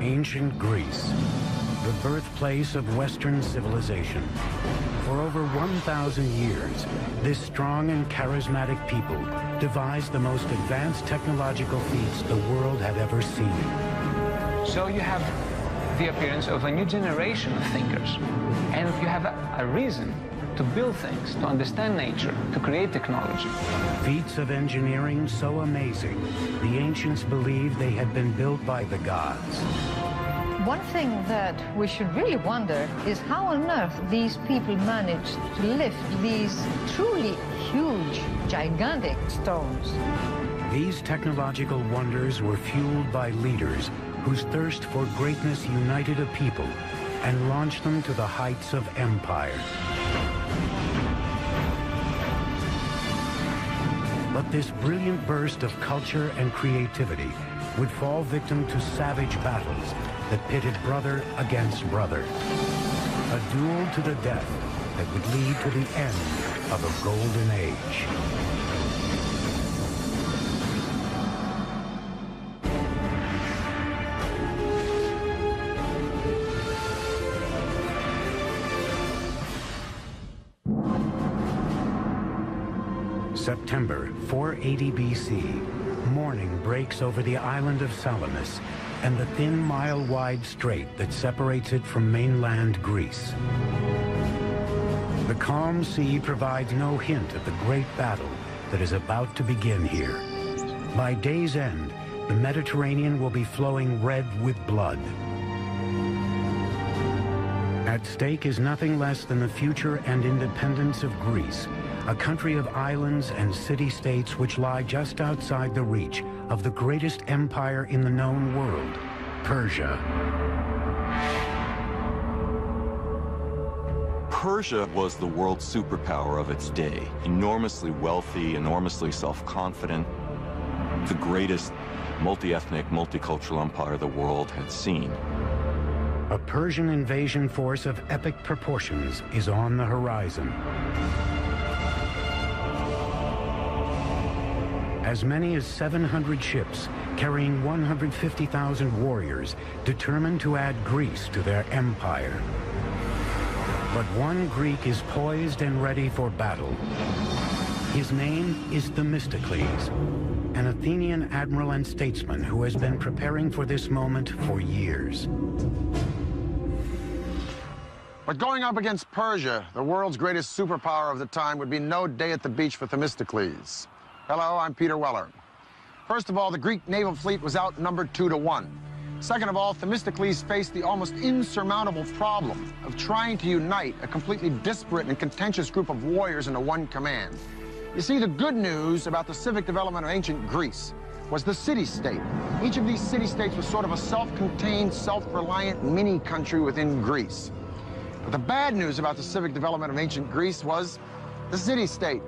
Ancient Greece, the birthplace of Western civilization. For over 1,000 years, this strong and charismatic people devised the most advanced technological feats the world had ever seen. So you have the appearance of a new generation of thinkers, and you have a reason to build things, to understand nature, to create technology. Feats of engineering so amazing, the ancients believed they had been built by the gods. One thing that we should really wonder is how on earth these people managed to lift these truly huge, gigantic stones. These technological wonders were fueled by leaders whose thirst for greatness united a people and launched them to the heights of empire. But this brilliant burst of culture and creativity would fall victim to savage battles that pitted brother against brother. A duel to the death that would lead to the end of a golden age. September 480 BC, morning breaks over the island of Salamis and the thin mile-wide strait that separates it from mainland Greece. The calm sea provides no hint of the great battle that is about to begin here. By day's end, the Mediterranean will be flowing red with blood. At stake is nothing less than the future and independence of Greece, a country of islands and city-states which lie just outside the reach of the greatest empire in the known world, Persia. Persia was the world superpower of its day, enormously wealthy, enormously self-confident, the greatest multi-ethnic, multicultural empire the world had seen. A Persian invasion force of epic proportions is on the horizon. As many as 700 ships carrying 150,000 warriors determined to add Greece to their empire. But one Greek is poised and ready for battle. His name is Themistocles, an Athenian admiral and statesman who has been preparing for this moment for years. But going up against Persia, the world's greatest superpower of the time, would be no day at the beach for Themistocles. Hello, I'm Peter Weller. First of all, the Greek naval fleet was outnumbered 2-1. Second of all, Themistocles faced the almost insurmountable problem of trying to unite a completely disparate and contentious group of warriors into one command. You see, the good news about the civic development of ancient Greece was the city-state. Each of these city-states was sort of a self-contained, self-reliant mini-country within Greece. But the bad news about the civic development of ancient Greece was the city-state.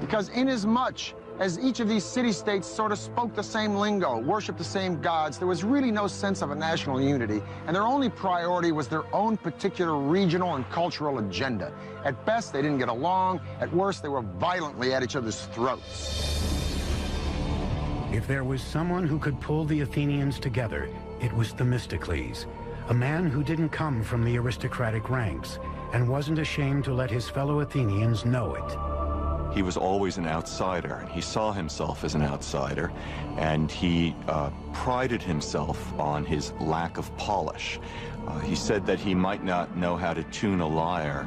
Because inasmuch as each of these city-states sort of spoke the same lingo, worshiped the same gods, there was really no sense of a national unity, and their only priority was their own particular regional and cultural agenda. At best, they didn't get along. At worst, they were violently at each other's throats. If there was someone who could pull the Athenians together, it was Themistocles, a man who didn't come from the aristocratic ranks and wasn't ashamed to let his fellow Athenians know it. He was always an outsider, and he saw himself as an outsider, and he prided himself on his lack of polish. He said that he might not know how to tune a lyre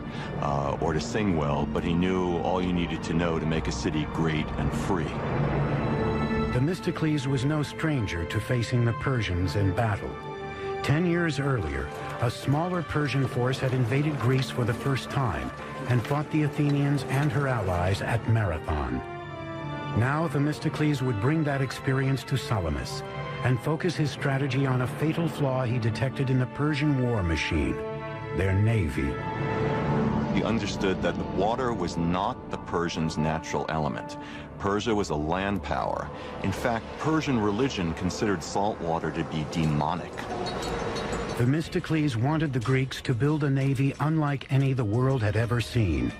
or to sing well, but he knew all you needed to know to make a city great and free. Themistocles was no stranger to facing the Persians in battle. 10 years earlier, a smaller Persian force had invaded Greece for the first time and fought the Athenians and her allies at Marathon. Now Themistocles would bring that experience to Salamis and focus his strategy on a fatal flaw he detected in the Persian war machine, their navy. He understood that the water was not the Persians' natural element. Persia was a land power. In fact, Persian religion considered salt water to be demonic. Themistocles wanted the Greeks to build a navy unlike any the world had ever seen.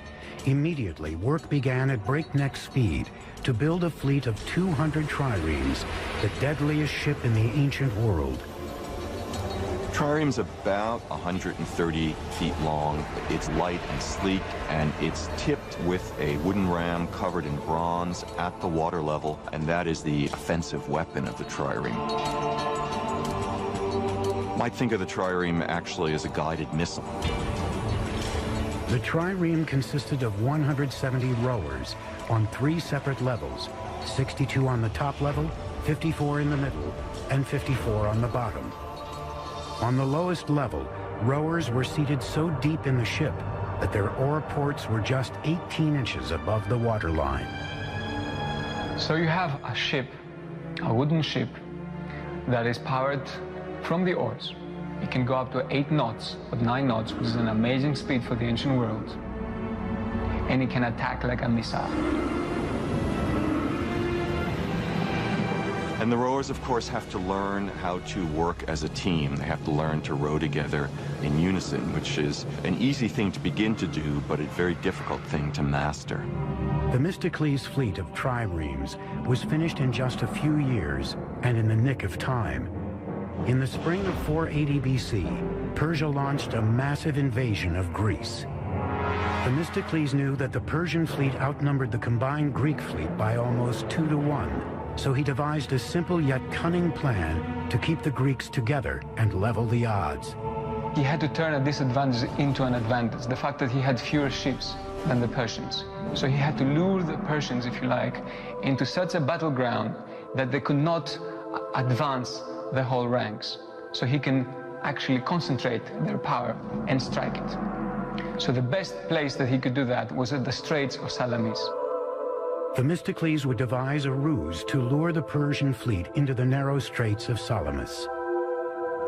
Immediately, work began at breakneck speed to build a fleet of 200 triremes, the deadliest ship in the ancient world. Trireme's about 130 feet long. It's light and sleek, and it's tipped with a wooden ram covered in bronze at the water level, and that is the offensive weapon of the trireme. Might think of the trireme actually as a guided missile. The trireme consisted of 170 rowers on 3 separate levels, 62 on the top level, 54 in the middle, and 54 on the bottom. On the lowest level, rowers were seated so deep in the ship that their oar ports were just 18 inches above the waterline. So you have a ship, a wooden ship, that is powered from the oars. It can go up to 8 knots, or 9 knots, which is an amazing speed for the ancient world. And it can attack like a missile. And the rowers, of course, have to learn how to work as a team. They have to learn to row together in unison, which is an easy thing to begin to do, but a very difficult thing to master. Themistocles' fleet of triremes was finished in just a few years and in the nick of time. In the spring of 480 BC, Persia launched a massive invasion of Greece. Themistocles knew that the Persian fleet outnumbered the combined Greek fleet by almost 2 to 1. So he devised a simple yet cunning plan to keep the Greeks together and level the odds. He had to turn a disadvantage into an advantage, the fact that he had fewer ships than the Persians. So he had to lure the Persians, if you like, into such a battleground that they could not advance the whole ranks. So he can actually concentrate their power and strike it. So the best place that he could do that was at the Straits of Salamis. Themistocles would devise a ruse to lure the Persian fleet into the narrow straits of Salamis.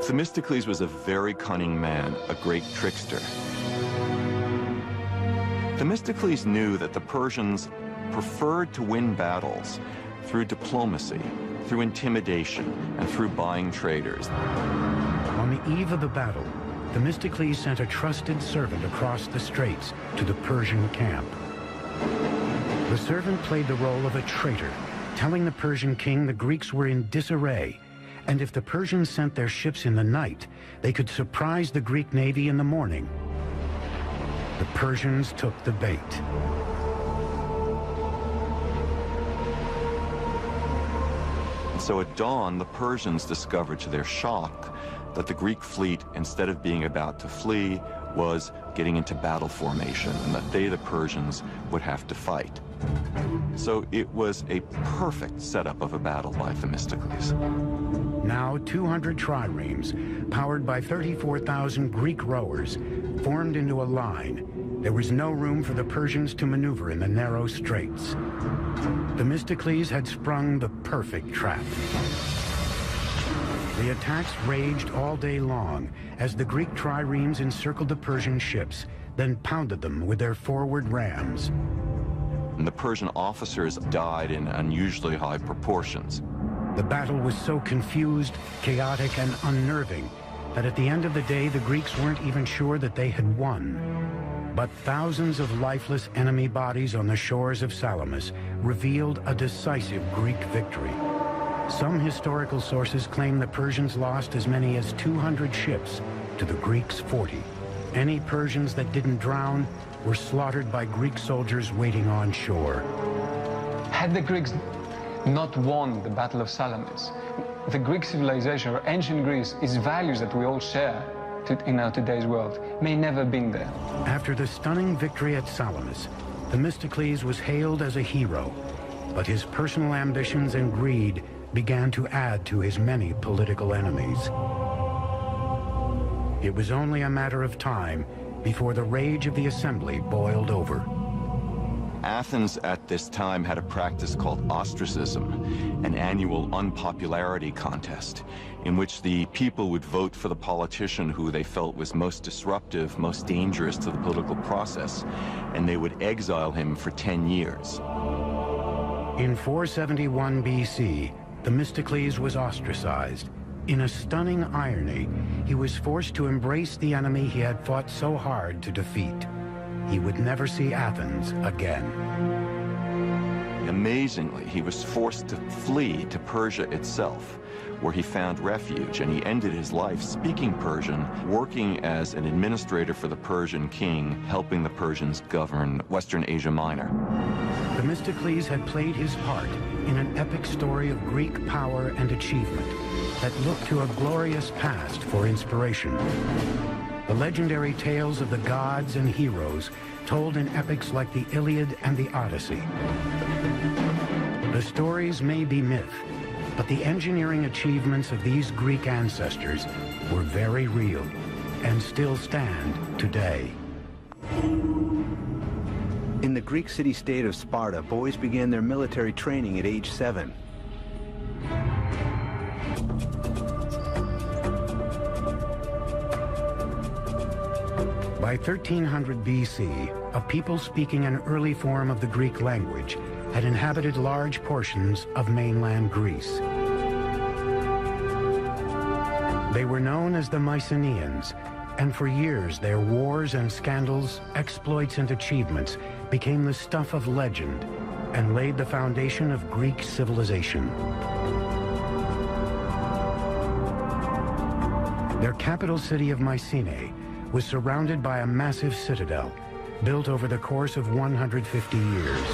Themistocles was a very cunning man, a great trickster. Themistocles knew that the Persians preferred to win battles through diplomacy, through intimidation, and through buying traders. On the eve of the battle, Themistocles sent a trusted servant across the straits to the Persian camp. The servant played the role of a traitor, telling the Persian king the Greeks were in disarray, and if the Persians sent their ships in the night, they could surprise the Greek navy in the morning. The Persians took the bait. And so at dawn, the Persians discovered to their shock that the Greek fleet, instead of being about to flee, was getting into battle formation, and that they, the Persians, would have to fight. So it was a perfect setup of a battle by Themistocles. Now 200 triremes, powered by 34,000 Greek rowers, formed into a line. There was no room for the Persians to maneuver in the narrow straits. Themistocles had sprung the perfect trap. The attacks raged all day long as the Greek triremes encircled the Persian ships, then pounded them with their forward rams. And the Persian officers died in unusually high proportions. The battle was so confused, chaotic, and unnerving that at the end of the day, the Greeks weren't even sure that they had won. But thousands of lifeless enemy bodies on the shores of Salamis revealed a decisive Greek victory. Some historical sources claim the Persians lost as many as 200 ships to the Greeks' 40. Any Persians that didn't drown were slaughtered by Greek soldiers waiting on shore. Had the Greeks not won the Battle of Salamis, the Greek civilization, or ancient Greece, its values that we all share in our today's world, may never have been there. After the stunning victory at Salamis, Themistocles was hailed as a hero, but his personal ambitions and greed began to add to his many political enemies. It was only a matter of time before the rage of the assembly boiled over. Athens at this time had a practice called ostracism, an annual unpopularity contest, in which the people would vote for the politician who they felt was most disruptive, most dangerous to the political process, and they would exile him for 10 years. In 471 BC, Themistocles was ostracized. In a stunning irony, he was forced to embrace the enemy he had fought so hard to defeat. He would never see Athens again. Amazingly, he was forced to flee to Persia itself, where he found refuge, and he ended his life speaking Persian, working as an administrator for the Persian king, helping the Persians govern Western Asia Minor. Themistocles had played his part in an epic story of Greek power and achievement that looked to a glorious past for inspiration. The legendary tales of the gods and heroes told in epics like the Iliad and the Odyssey. The stories may be myth, but the engineering achievements of these Greek ancestors were very real and still stand today. In the Greek city-state of Sparta, boys began their military training at age 7. By 1300 BC, a people speaking an early form of the Greek language had inhabited large portions of mainland Greece. They were known as the Mycenaeans, and for years their wars and scandals, exploits and achievements became the stuff of legend and laid the foundation of Greek civilization. Their capital city of Mycenae was surrounded by a massive citadel built over the course of 150 years.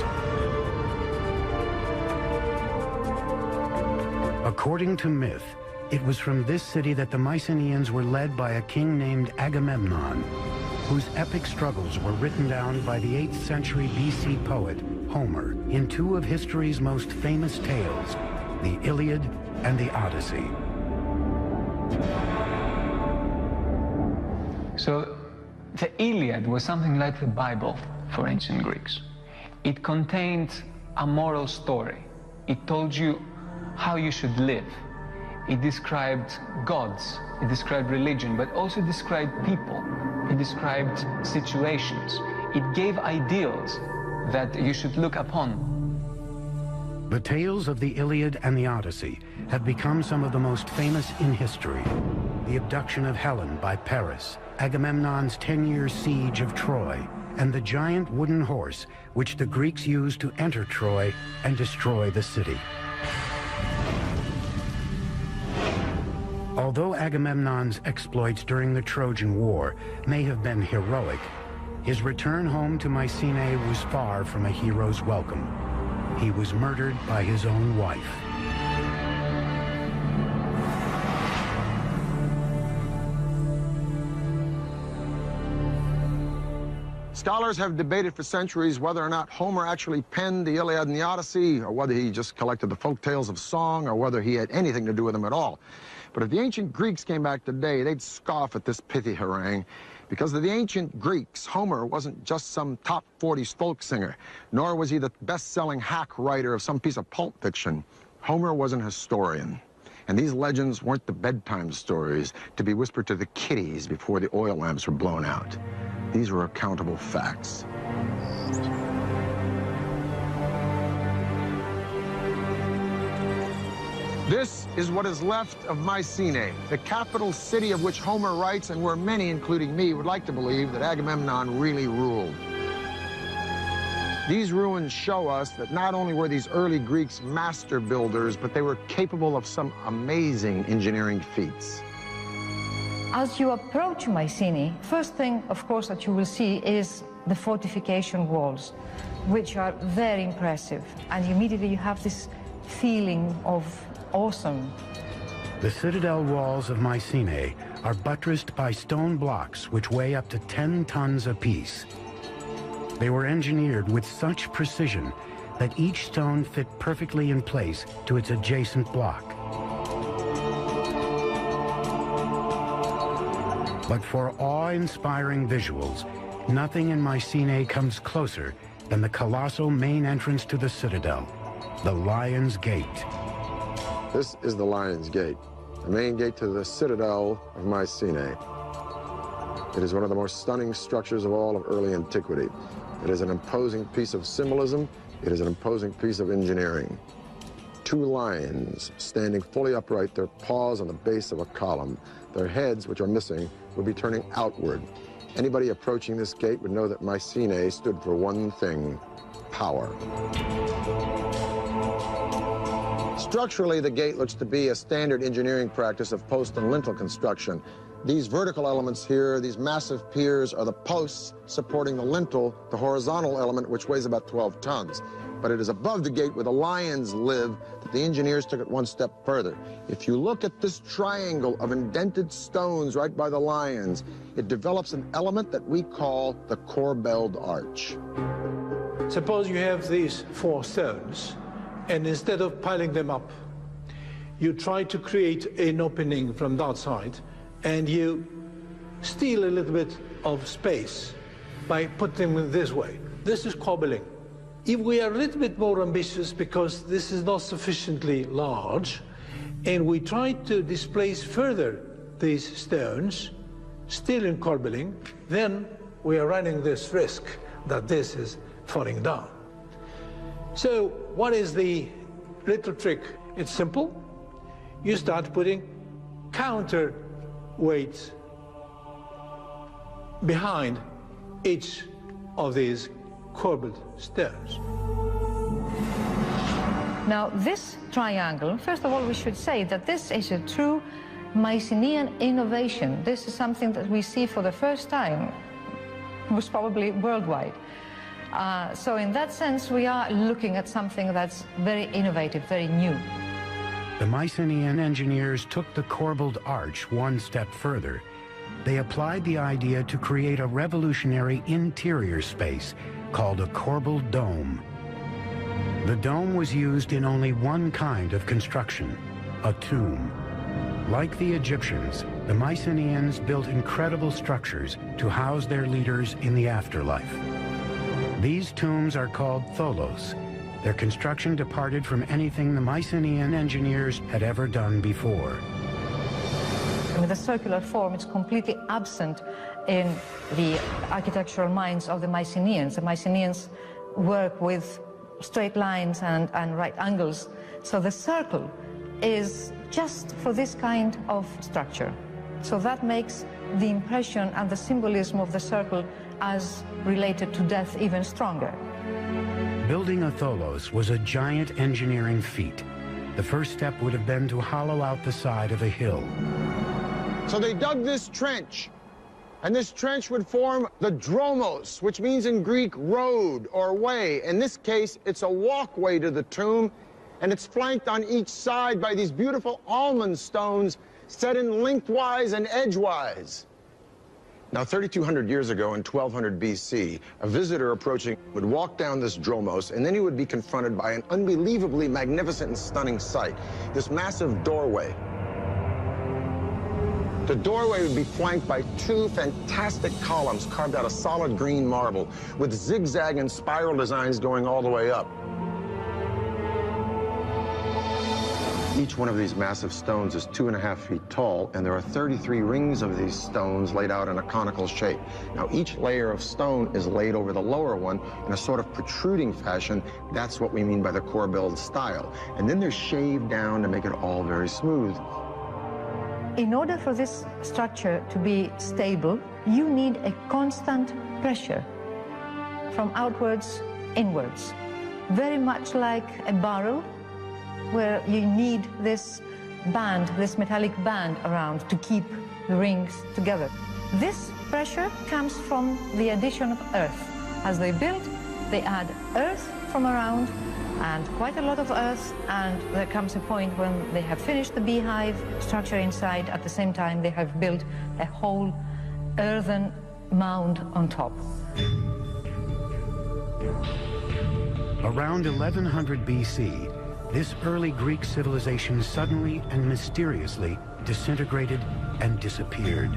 According to myth, it was from this city that the Mycenaeans were led by a king named Agamemnon, whose epic struggles were written down by the 8th century BC poet Homer in two of history's most famous tales, the Iliad and the Odyssey. So the Iliad was something like the Bible for ancient Greeks. It contained a moral story. It told you how you should live. It described gods, it described religion, but also described people. It described situations. It gave ideals that you should look upon. The tales of the Iliad and the Odyssey have become some of the most famous in history. The abduction of Helen by Paris, Agamemnon's 10-year siege of Troy, and the giant wooden horse which the Greeks used to enter Troy and destroy the city. Although Agamemnon's exploits during the Trojan War may have been heroic, his return home to Mycenae was far from a hero's welcome. He was murdered by his own wife. Scholars have debated for centuries whether or not Homer actually penned the Iliad and the Odyssey, or whether he just collected the folk tales of song, or whether he had anything to do with them at all. But if the ancient Greeks came back today, they'd scoff at this pithy harangue. Because of the ancient Greeks, Homer wasn't just some top 40s folk singer, nor was he the best-selling hack writer of some piece of pulp fiction. Homer was an historian. And these legends weren't the bedtime stories to be whispered to the kiddies before the oil lamps were blown out. These were accountable facts. This is what is left of Mycenae, the capital city of which Homer writes, and where many, including me, would like to believe that Agamemnon really ruled. These ruins show us that not only were these early Greeks master builders, but they were capable of some amazing engineering feats. As you approach Mycenae, first thing, of course, that you will see is the fortification walls, which are very impressive. And immediately you have this feeling of awesome. The citadel walls of Mycenae are buttressed by stone blocks which weigh up to 10 tons apiece. They were engineered with such precision that each stone fit perfectly in place to its adjacent block. But for awe-inspiring visuals, nothing in Mycenae comes closer than the colossal main entrance to the citadel, the Lion's Gate. This is the Lion's Gate, the main gate to the citadel of Mycenae. It is one of the most stunning structures of all of early antiquity. It is an imposing piece of symbolism. It is an imposing piece of engineering. two lions standing fully upright, their paws on the base of a column. Their heads, which are missing, would be turning outward. Anybody approaching this gate would know that Mycenae stood for one thing: power. Structurally, the gate looks to be a standard engineering practice of post and lintel construction. These vertical elements here, these massive piers, are the posts supporting the lintel, the horizontal element, which weighs about 12 tons. But it is above the gate where the lions live that the engineers took it one step further. If you look at this triangle of indented stones right by the lions, it develops an element that we call the corbelled arch. Suppose you have these four stones, and instead of piling them up, you try to create an opening from that side, and you steal a little bit of space by putting them this way. This is cobbling. If we are a little bit more ambitious, because this is not sufficiently large, and we try to displace further these stones, still in cobbling, then we are running this risk that this is falling down. So what is the little trick? It's simple. You start putting counter weights behind each of these corbelled stones. Now, this triangle, first of all, we should say that this is a true Mycenaean innovation. This is something that we see for the first time, most probably worldwide. So in that sense, we are looking at something that's very innovative, very new. The Mycenaean engineers took the corbelled arch one step further. They applied the idea to create a revolutionary interior space called a corbelled dome. The dome was used in only one kind of construction, a tomb. Like the Egyptians, the Mycenaeans built incredible structures to house their leaders in the afterlife. These tombs are called tholos. Their construction departed from anything the Mycenaean engineers had ever done before. With the circular form, it's completely absent in the architectural minds of the Mycenaeans. The Mycenaeans work with straight lines and right angles. So the circle is just for this kind of structure. So that makes the impression and the symbolism of the circle as related to death even stronger. Building a tholos was a giant engineering feat. The first step would have been to hollow out the side of a hill. So they dug this trench, and this trench would form the dromos, which means in Greek road or way. In this case, it's a walkway to the tomb, and it's flanked on each side by these beautiful almond stones set in lengthwise and edgewise. Now, 3,200 years ago, in 1200 BC, a visitor approaching would walk down this dromos, and then he would be confronted by an unbelievably magnificent and stunning sight, this massive doorway. The doorway would be flanked by two fantastic columns carved out of solid green marble with zigzag and spiral designs going all the way up. Each one of these massive stones is 2.5 feet tall, and there are 33 rings of these stones laid out in a conical shape. Now, each layer of stone is laid over the lower one in a sort of protruding fashion. That's what we mean by the corbelled style. And then they're shaved down to make it all very smooth. In order for this structure to be stable, you need a constant pressure from outwards inwards, very much like a barrel, where you need this band, this metallic band around to keep the rings together. This pressure comes from the addition of earth. As they build, they add earth from around, and quite a lot of earth, and there comes a point when they have finished the beehive structure inside. At the same time, they have built a whole earthen mound on top. Around 1100 BC, this early Greek civilization suddenly and mysteriously disintegrated and disappeared.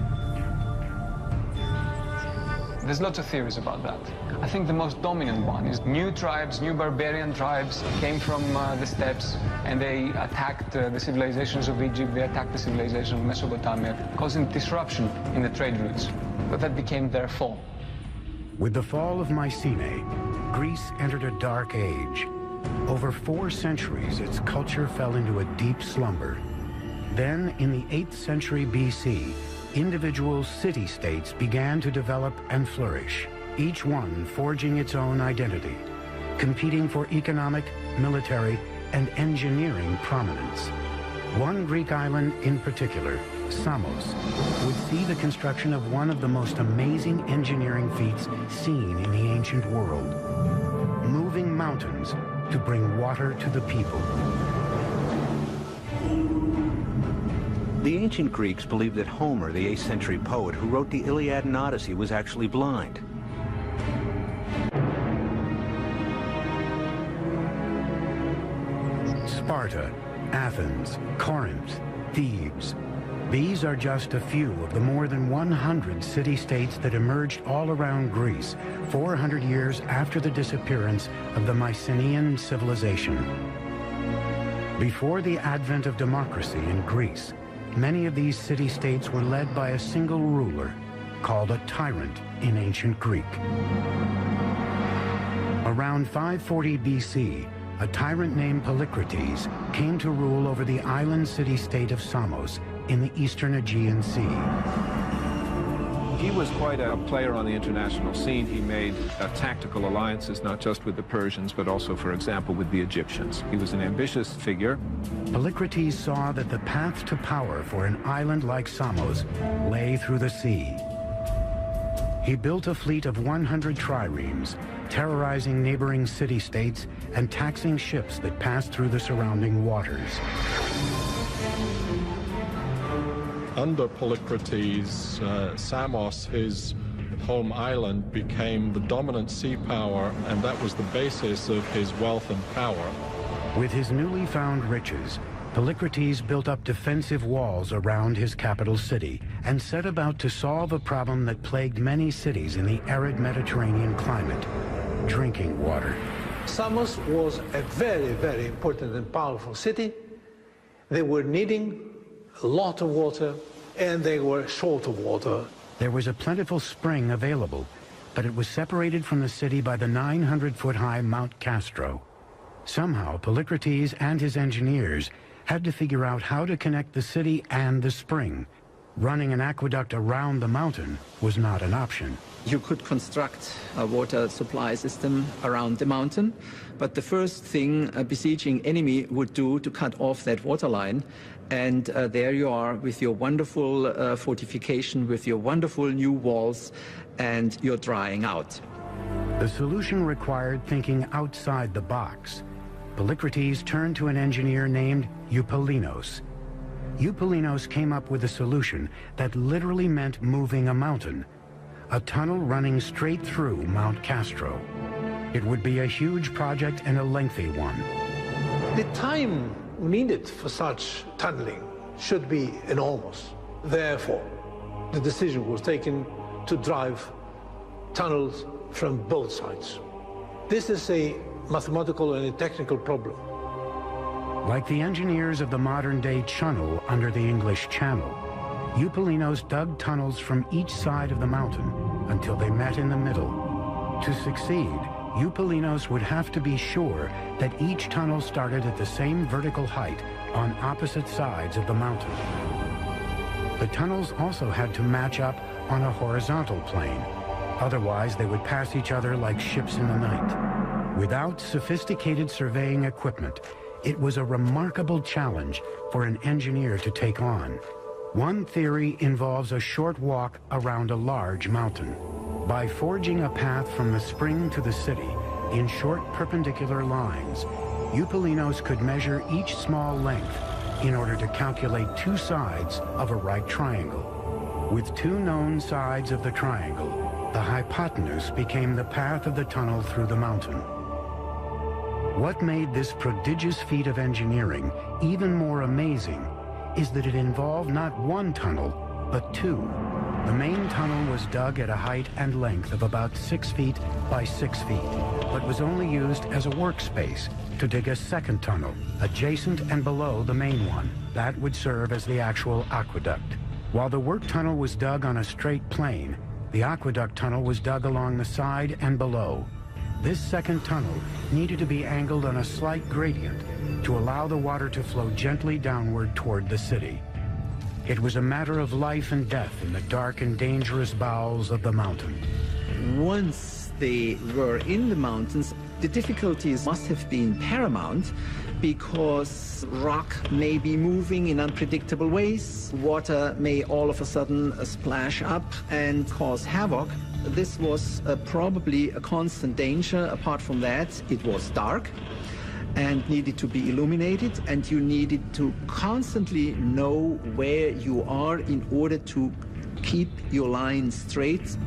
There's lots of theories about that. I think the most dominant one is new tribes, new barbarian tribes came from the steppes, and they attacked the civilizations of Egypt, they attacked the civilization of Mesopotamia, causing disruption in the trade routes. But that became their fall. With the fall of Mycenae, Greece entered a dark age. Over 4 centuries, its culture fell into a deep slumber. Then, in the 8th century BC, individual city-states began to develop and flourish, each one forging its own identity, competing for economic, military, and engineering prominence. One Greek island in particular, Samos, would see the construction of one of the most amazing engineering feats seen in the ancient world: moving mountains to bring water to the people. The ancient Greeks believed that Homer, the 8th century poet who wrote the Iliad and Odyssey, was actually blind. Sparta, Athens, Corinth, Thebes. These are just a few of the more than 100 city-states that emerged all around Greece 400 years after the disappearance of the Mycenaean civilization. Before the advent of democracy in Greece, many of these city-states were led by a single ruler, called a tyrant in ancient Greek. Around 540 BC, a tyrant named Polycrates came to rule over the island city-state of Samos in the eastern Aegean Sea. He was quite a player on the international scene. He made tactical alliances, not just with the Persians, but also, for example, with the Egyptians. He was an ambitious figure. Polycrates saw that the path to power for an island like Samos lay through the sea. He built a fleet of 100 triremes, terrorizing neighboring city-states and taxing ships that passed through the surrounding waters. Under Polycrates, Samos, his home island, became the dominant sea power, and that was the basis of his wealth and power. With his newly found riches, Polycrates built up defensive walls around his capital city and set about to solve a problem that plagued many cities in the arid Mediterranean climate: drinking water. Samos was a very, very important and powerful city. They were needing a lot of water, and they were short of water. There was a plentiful spring available, but it was separated from the city by the 900-foot-high Mount Castro. Somehow, Polycrates and his engineers had to figure out how to connect the city and the spring. Running an aqueduct around the mountain was not an option. You could construct a water supply system around the mountain, but the first thing a besieging enemy would do to cut off that water line, and there you are with your wonderful fortification, with your wonderful new walls, and you're drying out. The solution required thinking outside the box. Polycrates turned to an engineer named Eupalinos. Eupalinos came up with a solution that literally meant moving a mountain: a tunnel running straight through Mount Castro. It would be a huge project and a lengthy one. The time needed for such tunneling should be enormous. Therefore, the decision was taken to drive tunnels from both sides. This is a mathematical and a technical problem. Like the engineers of the modern-day channel under the English Channel, Eupalinos dug tunnels from each side of the mountain until they met in the middle. To succeed, Eupalinos would have to be sure that each tunnel started at the same vertical height on opposite sides of the mountain. The tunnels also had to match up on a horizontal plane. Otherwise, they would pass each other like ships in the night. Without sophisticated surveying equipment, it was a remarkable challenge for an engineer to take on. One theory involves a short walk around a large mountain. By forging a path from the spring to the city in short perpendicular lines, Eupalinos could measure each small length in order to calculate two sides of a right triangle. With two known sides of the triangle, the hypotenuse became the path of the tunnel through the mountain. What made this prodigious feat of engineering even more amazing is that it involved not one tunnel, but two. The main tunnel was dug at a height and length of about 6 feet by 6 feet, but was only used as a workspace to dig a second tunnel, adjacent and below the main one. That would serve as the actual aqueduct. While the work tunnel was dug on a straight plane, the aqueduct tunnel was dug along the side and below. This second tunnel needed to be angled on a slight gradient to allow the water to flow gently downward toward the city. It was a matter of life and death in the dark and dangerous bowels of the mountain. Once they were in the mountains, the difficulties must have been paramount because rock may be moving in unpredictable ways. Water may all of a sudden splash up and cause havoc. This was probably a constant danger. Apart from that, it was dark and needed to be illuminated, and you needed to constantly know where you are in order to keep your line straight.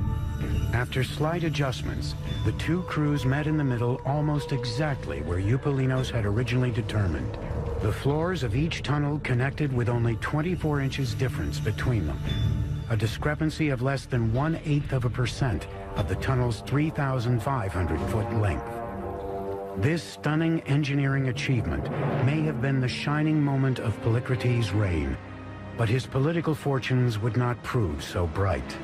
After slight adjustments, the two crews met in the middle almost exactly where Eupalinos had originally determined. The floors of each tunnel connected with only 24 inches difference between them, a discrepancy of less than 1/8% of the tunnel's 3,500-foot length. This stunning engineering achievement may have been the shining moment of Polycrates' reign, but his political fortunes would not prove so bright.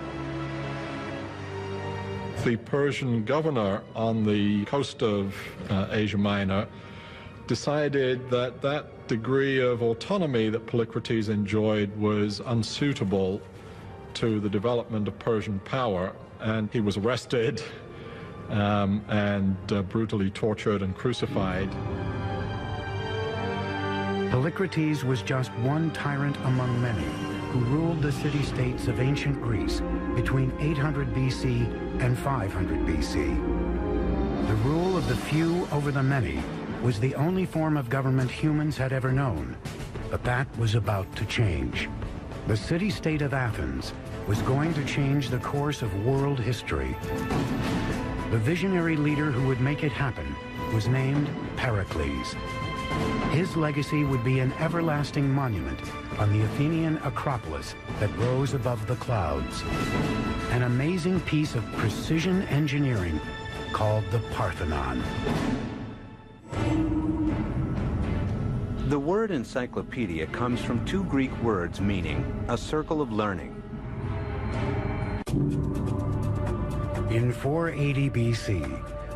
The Persian governor on the coast of Asia Minor decided that that degree of autonomy that Polycrates enjoyed was unsuitable to the development of Persian power, and he was arrested and brutally tortured and crucified. Polycrates was just one tyrant among many who ruled the city-states of ancient Greece between 800 BC and 500 BC. The rule of the few over the many was the only form of government humans had ever known, but that was about to change. The city-state of Athens was going to change the course of world history. The visionary leader who would make it happen was named Pericles. His legacy would be an everlasting monument on the Athenian Acropolis that rose above the clouds. An amazing piece of precision engineering called the Parthenon. The word encyclopedia comes from two Greek words meaning a circle of learning. In 480 BC,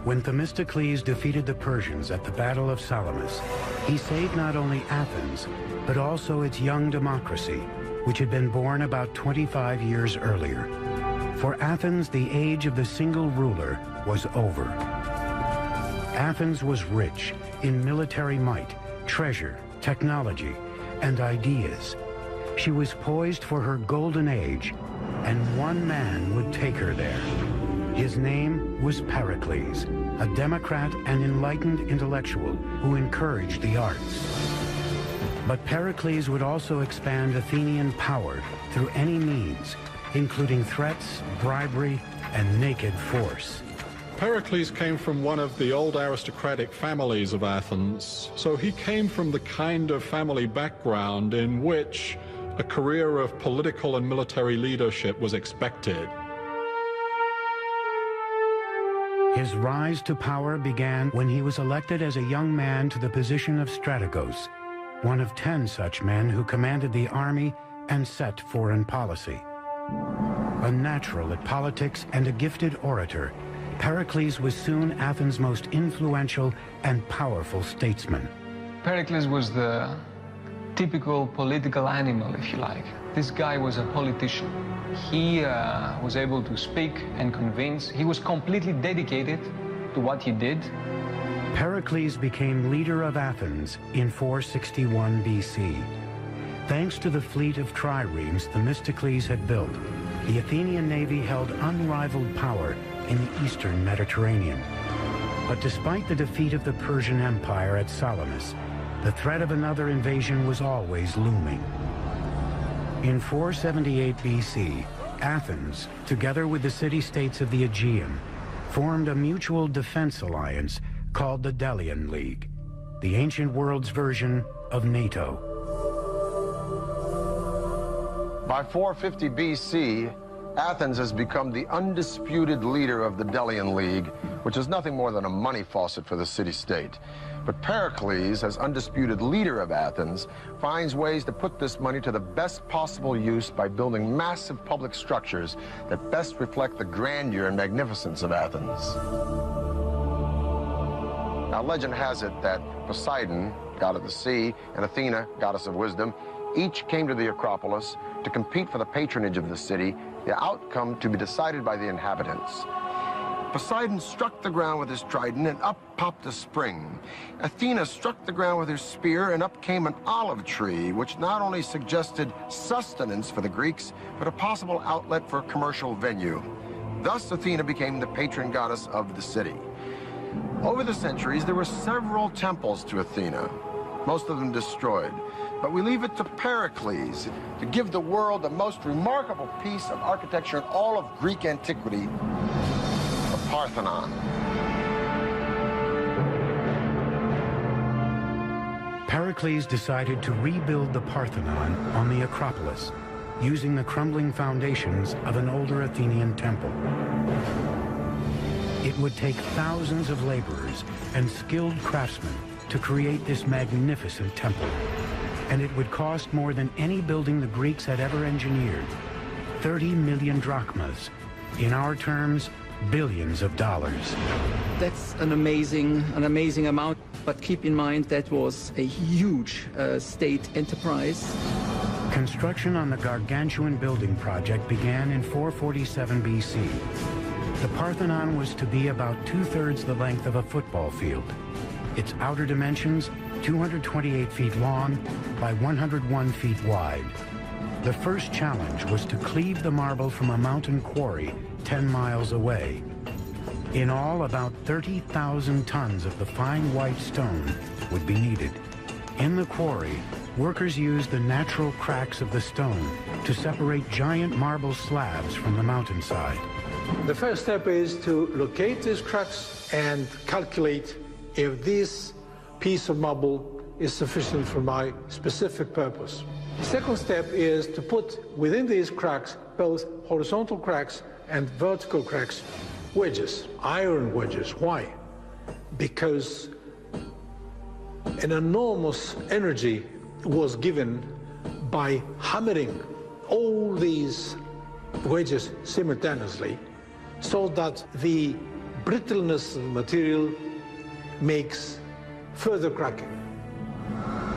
when Themistocles defeated the Persians at the Battle of Salamis, he saved not only Athens, but also its young democracy, which had been born about 25 years earlier. For Athens, the age of the single ruler was over. Athens was rich in military might, treasure, technology, and ideas. She was poised for her golden age, and one man would take her there. His name was Pericles, a democrat and enlightened intellectual who encouraged the arts. But Pericles would also expand Athenian power through any means, including threats, bribery, and naked force. Pericles came from one of the old aristocratic families of Athens, so he came from the kind of family background in which a career of political and military leadership was expected. His rise to power began when he was elected as a young man to the position of strategos, one of 10 such men who commanded the army and set foreign policy. A natural at politics and a gifted orator, Pericles was soon Athens' most influential and powerful statesman. Pericles was the typical political animal, if you like. This guy was a politician. He was able to speak and convince. He was completely dedicated to what he did. Pericles became leader of Athens in 461 BC. Thanks to the fleet of triremes Themistocles had built, the Athenian navy held unrivaled power in the eastern Mediterranean. But despite the defeat of the Persian Empire at Salamis, the threat of another invasion was always looming. In 478 BC, Athens, together with the city-states of the Aegean, formed a mutual defense alliance called the Delian League, the ancient world's version of NATO. By 450 BC, Athens has become the undisputed leader of the Delian League, which is nothing more than a money faucet for the city-state. But Pericles, as undisputed leader of Athens, finds ways to put this money to the best possible use by building massive public structures that best reflect the grandeur and magnificence of Athens. Now, legend has it that Poseidon, god of the sea, and Athena, goddess of wisdom, each came to the Acropolis to compete for the patronage of the city, the outcome to be decided by the inhabitants. Poseidon struck the ground with his trident, and up popped a spring. Athena struck the ground with her spear, and up came an olive tree, which not only suggested sustenance for the Greeks, but a possible outlet for a commercial venue. Thus, Athena became the patron goddess of the city. Over the centuries, there were several temples to Athena, most of them destroyed. But we leave it to Pericles to give the world the most remarkable piece of architecture in all of Greek antiquity, the Parthenon. Pericles decided to rebuild the Parthenon on the Acropolis, using the crumbling foundations of an older Athenian temple. It would take thousands of laborers and skilled craftsmen to create this magnificent temple, and it would cost more than any building the Greeks had ever engineered, 30 million drachmas, in our terms, billions of dollars. That's an amazing amount, but keep in mind that was a huge state enterprise. Construction on the gargantuan building project began in 447 BC. The Parthenon was to be about 2/3 the length of a football field. Its outer dimensions, 228 feet long by 101 feet wide. The first challenge was to cleave the marble from a mountain quarry 10 miles away. In all, about 30,000 tons of the fine white stone would be needed. In the quarry, workers used the natural cracks of the stone to separate giant marble slabs from the mountainside. The first step is to locate these cracks and calculate if this piece of marble is sufficient for my specific purpose. The second step is to put within these cracks both horizontal cracks and vertical cracks, wedges, iron wedges. Why? Because an enormous energy was given by hammering all these wedges simultaneously, so that the brittleness of the material makes further cracking.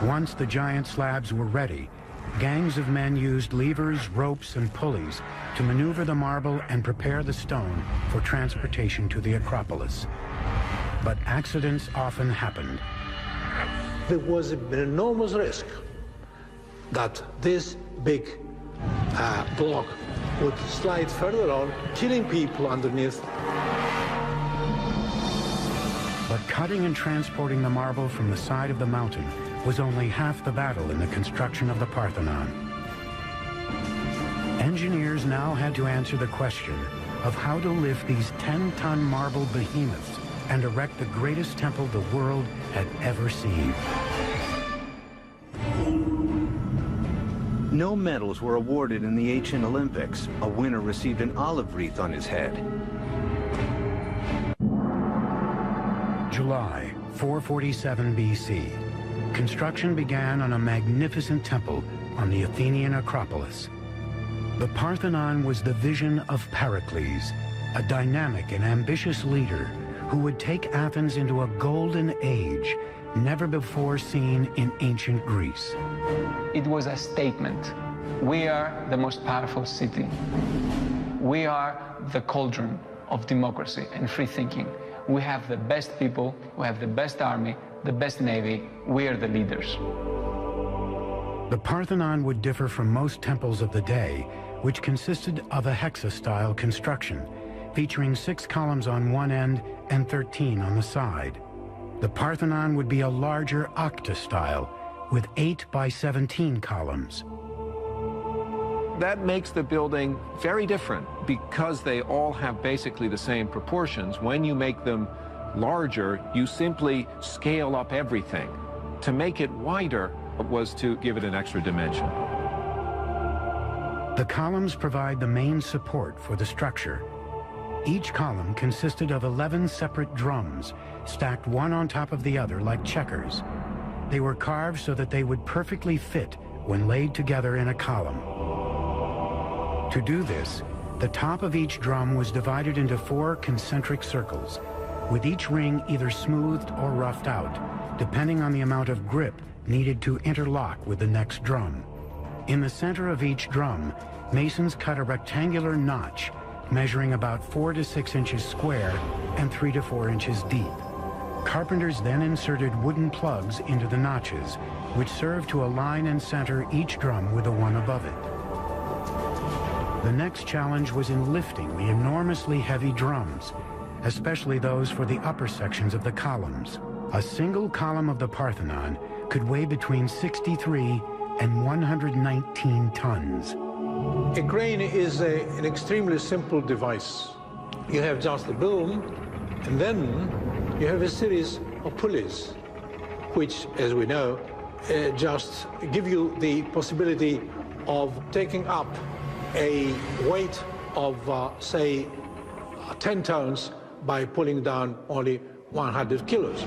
Once the giant slabs were ready, gangs of men used levers, ropes, and pulleys to maneuver the marble and prepare the stone for transportation to the Acropolis. But accidents often happened. There was an enormous risk that this big block would slide further on, killing people underneath. But cutting and transporting the marble from the side of the mountain was only half the battle in the construction of the Parthenon. Engineers now had to answer the question of how to lift these 10-ton marble behemoths and erect the greatest temple the world had ever seen. No medals were awarded in the ancient Olympics. A winner received an olive wreath on his head. July 447 BC. Construction began on a magnificent temple on the Athenian Acropolis. The Parthenon was the vision of Pericles, a dynamic and ambitious leader who would take Athens into a golden age never before seen in ancient Greece. It was a statement. We are the most powerful city. We are the cauldron of democracy and free thinking. We have the best people, we have the best army, the best navy. We are the leaders. The Parthenon would differ from most temples of the day, which consisted of a hexa-style construction, featuring 6 columns on one end and 13 on the side. The Parthenon would be a larger octa-style, with 8 by 17 columns. That makes the building very different because they all have basically the same proportions. When you make them larger, you simply scale up everything. To make it wider was to give it an extra dimension. The columns provide the main support for the structure. Each column consisted of 11 separate drums, stacked one on top of the other like checkers. They were carved so that they would perfectly fit when laid together in a column. To do this, the top of each drum was divided into 4 concentric circles. with each ring either smoothed or roughed out, depending on the amount of grip needed to interlock with the next drum. In the center of each drum, masons cut a rectangular notch measuring about 4 to 6 inches square and 3 to 4 inches deep. Carpenters then inserted wooden plugs into the notches, which served to align and center each drum with the one above it. The next challenge was in lifting the enormously heavy drums, especially those for the upper sections of the columns. A single column of the Parthenon could weigh between 63 and 119 tons. A crane is an extremely simple device. You have just a boom, and then you have a series of pulleys, which, as we know, just give you the possibility of taking up a weight of, say, 10 tons by pulling down only 100 kilos.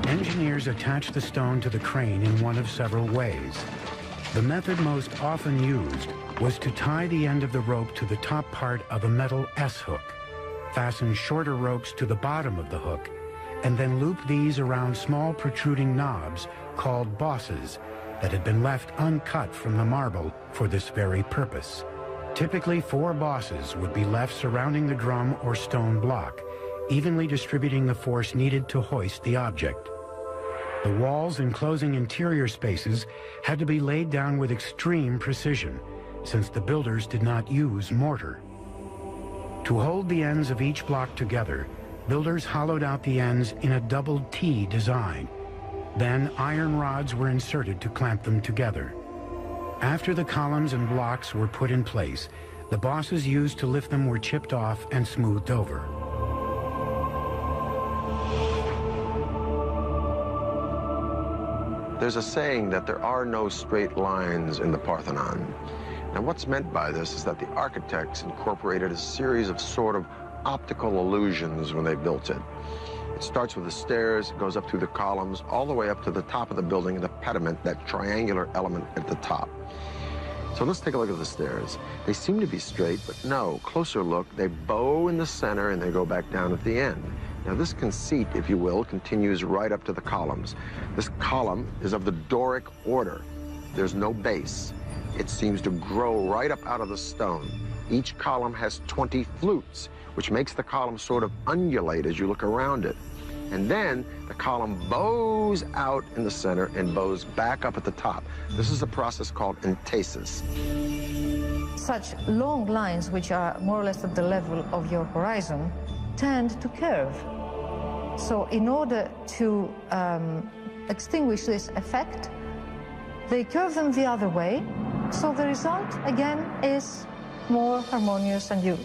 Engineers attach the stone to the crane in one of several ways. The method most often used was to tie the end of the rope to the top part of a metal S-hook, fasten shorter ropes to the bottom of the hook, and then loop these around small protruding knobs called bosses that had been left uncut from the marble for this very purpose. Typically, 4 bosses would be left surrounding the drum or stone block, evenly distributing the force needed to hoist the object. The walls enclosing interior spaces had to be laid down with extreme precision, since the builders did not use mortar. To hold the ends of each block together, builders hollowed out the ends in a double T design. Then iron rods were inserted to clamp them together. After the columns and blocks were put in place, the bosses used to lift them were chipped off and smoothed over. There's a saying that there are no straight lines in the Parthenon. Now, what's meant by this is that the architects incorporated a series of sort of optical illusions when they built it. It starts with the stairs, it goes up through the columns, all the way up to the top of the building, the pediment, that triangular element at the top. So let's take a look at the stairs. They seem to be straight, but no, closer look, they bow in the center and they go back down at the end. Now, this conceit, if you will, continues right up to the columns. This column is of the Doric order. There's no base. It seems to grow right up out of the stone. Each column has 20 flutes, which makes the column sort of undulate as you look around it. And then the column bows out in the center and bows back up at the top. This is a process called entasis. Such long lines, which are more or less at the level of your horizon, tend to curve. So in order to extinguish this effect, they curve them the other way. So the result, again, is more harmonious, and you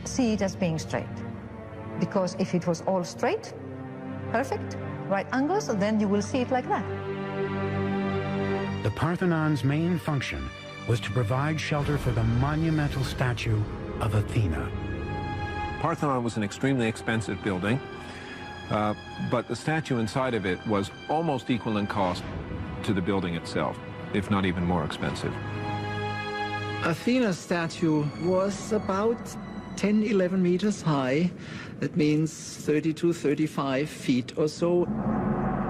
see it as being straight. Because if it was all straight, perfect, right angles, then you will see it like that. The Parthenon's main function was to provide shelter for the monumental statue of Athena. Parthenon was an extremely expensive building, but the statue inside of it was almost equal in cost to the building itself, if not even more expensive. Athena's statue was about 10, 11 meters high. That means 32, 35 feet or so.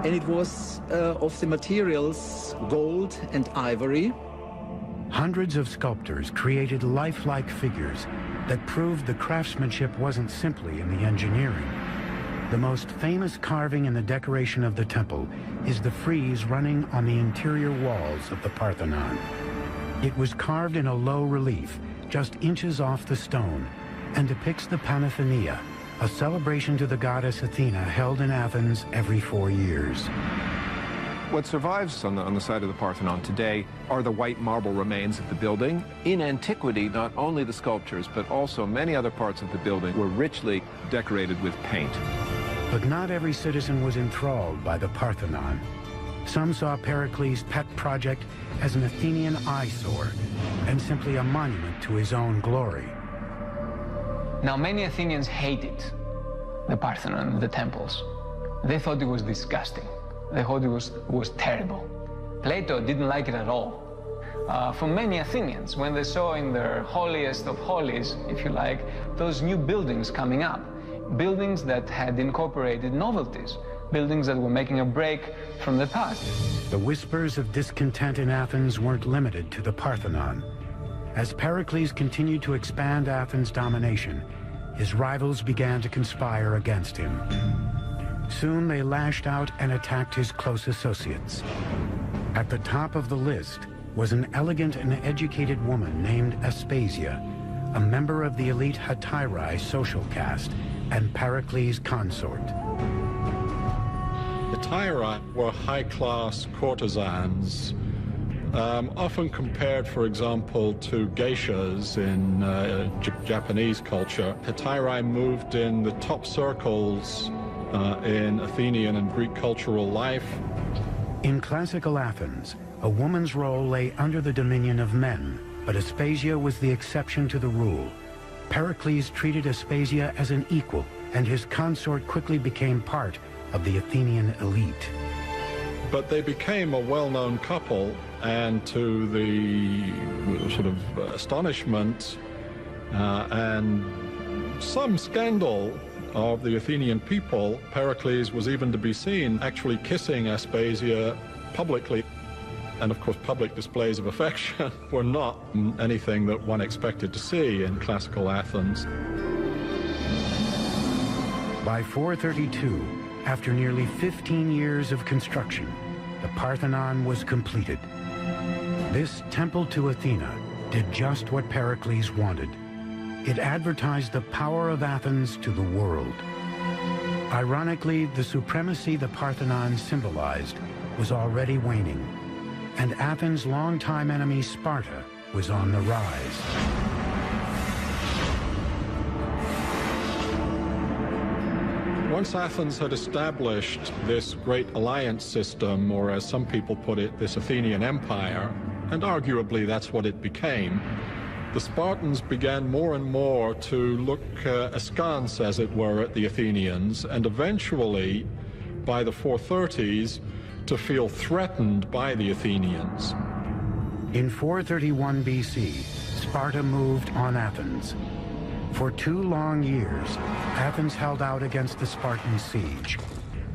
And it was of the materials gold and ivory. Hundreds of sculptors created lifelike figures that proved the craftsmanship wasn't simply in the engineering. The most famous carving in the decoration of the temple is the frieze running on the interior walls of the Parthenon. It was carved in a low relief, just inches off the stone, and depicts the Panathenaea, a celebration to the goddess Athena held in Athens every 4 years. What survives on the side of the Parthenon today are the white marble remains of the building. In antiquity, not only the sculptures, but also many other parts of the building were richly decorated with paint. But not every citizen was enthralled by the Parthenon. Some saw Pericles' pet project as an Athenian eyesore and simply a monument to his own glory. Now, many Athenians hated the Parthenon, the temples. They thought it was disgusting. They thought it was terrible. Plato didn't like it at all. For many Athenians, when they saw in their holiest of holies, if you like, those new buildings coming up, buildings that had incorporated novelties, buildings that were making a break from the past. The whispers of discontent in Athens weren't limited to the Parthenon. As Pericles continued to expand Athens' domination, his rivals began to conspire against him. Soon they lashed out and attacked his close associates. At the top of the list was an elegant and educated woman named Aspasia, a member of the elite Hetairae social caste and Pericles' consort. The Hetairae were high-class courtesans, often compared, for example, to geishas in Japanese culture. Hetairae moved in the top circles in Athenian and Greek cultural life. In classical Athens, a woman's role lay under the dominion of men, but Aspasia was the exception to the rule. Pericles treated Aspasia as an equal, and his consort quickly became part of the Athenian elite. But they became a well-known couple, and to the sort of astonishment and some scandal of the Athenian people, Pericles was even to be seen actually kissing Aspasia publicly. And of course, public displays of affection were not anything that one expected to see in classical Athens. By 432, after nearly 15 years of construction, the Parthenon was completed. This temple to Athena did just what Pericles wanted. It advertised the power of Athens to the world. Ironically, the supremacy the Parthenon symbolized was already waning, and Athens' longtime enemy Sparta was on the rise. Once Athens had established this great alliance system, or as some people put it, this Athenian empire, and arguably that's what it became, the Spartans began more and more to look askance, as it were, at the Athenians, and eventually, by the 430s, to feel threatened by the Athenians. In 431 BC, Sparta moved on Athens. For 2 long years, Athens held out against the Spartan siege.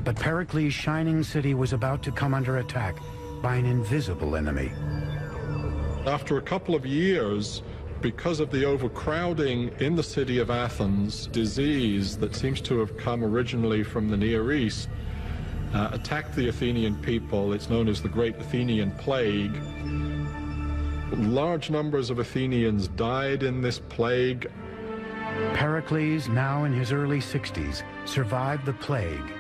But Pericles' shining city was about to come under attack by an invisible enemy. After a couple of years, because of the overcrowding in the city of Athens, disease that seems to have come originally from the Near East attacked the Athenian people. It's known as the Great Athenian Plague. Large numbers of Athenians died in this plague. Pericles, now in his early 60s, survived the plague,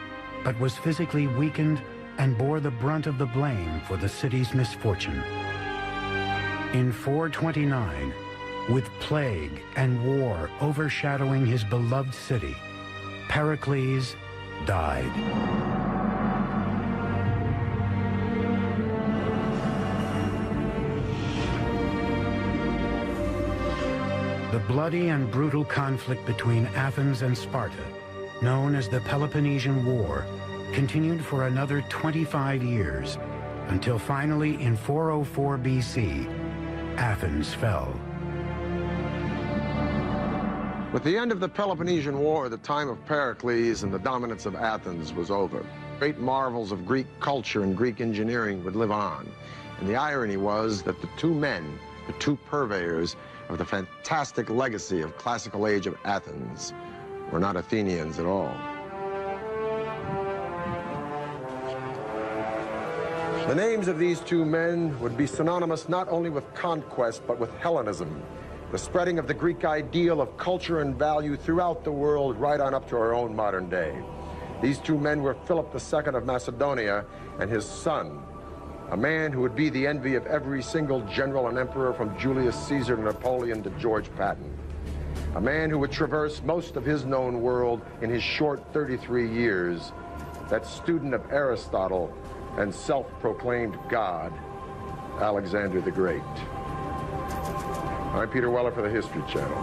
but was physically weakened and bore the brunt of the blame for the city's misfortune. In 429, with plague and war overshadowing his beloved city, Pericles died. The bloody and brutal conflict between Athens and Sparta, known as the Peloponnesian War, continued for another 25 years, until finally in 404 BC, Athens fell. With the end of the Peloponnesian War, the time of Pericles and the dominance of Athens was over. Great marvels of Greek culture and Greek engineering would live on. And the irony was that the 2 men, the 2 purveyors of the fantastic legacy of classical age of Athens, were not Athenians at all. The names of these 2 men would be synonymous not only with conquest, but with Hellenism, the spreading of the Greek ideal of culture and value throughout the world, right on up to our own modern day. These 2 men were Philip II of Macedonia and his son, a man who would be the envy of every single general and emperor from Julius Caesar to Napoleon to George Patton. A man who would traverse most of his known world in his short 33 years, that student of Aristotle and self-proclaimed God, Alexander the Great. I'm Peter Weller for the History Channel.